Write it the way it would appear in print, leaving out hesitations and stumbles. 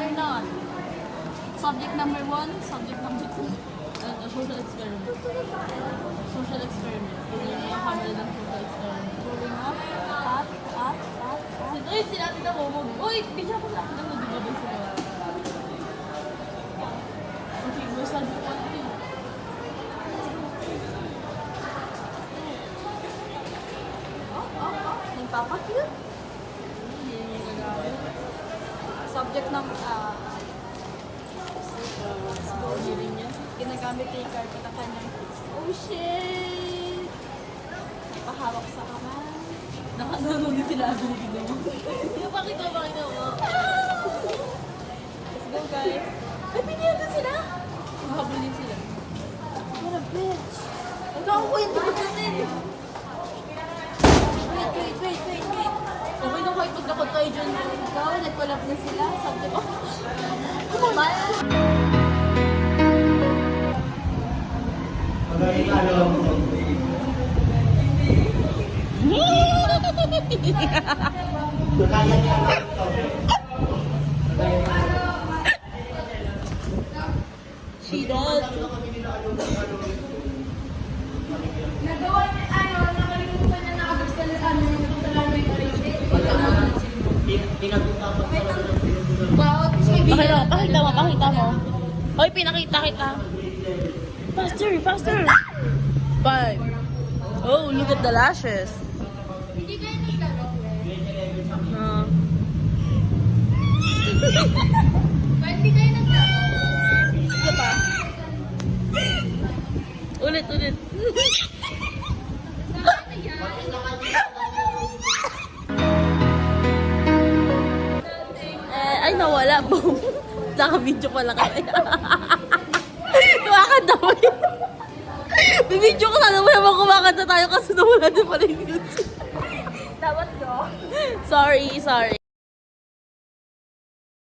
or not? Subject number 1, subject number 2. Social experiment. Social experiment. Hindi na yung camera ng social experiment. Going up, up. Uy, sinabi na mo. Uy, bigyan ko lang. Ano, di ba ba sila? Okay, we're subject 1, 2. Nagpapakute? Hindi niya gagawin. Subject number, story rin yan. Ginagamit ni Carpet ang kanyang, oh shit! Napahawak sa kamay. Nakasunod sila ang binigyan mo. Pakita mo. Let's go guys. Ay, pinigyan na sila! Mahabulin sila. What a bitch! Ang kakukwento ko natin! Wait. Okay na kayo pagkakot tayo dyan. Ikaw, nag-collab na sila. Sabi ko, kumaman. She does. Nagawa niya, nakalimutan niya nakabuksan sa lamay ko rin. Pakita mo. Hoy, pinakita kita. Faster. 5. Oh, look at the lashes. Hindi kayo naglalaro. Hindi kayo naglalaro. Ito pa. Ulit. Ay, nawala. Boom. Naka-video pala kasi. Kumakanta mo yun. Bibidyo ko sana mo naman kumakanta tayo kasi nawala din pala yung music. Dapat ko. Sorry.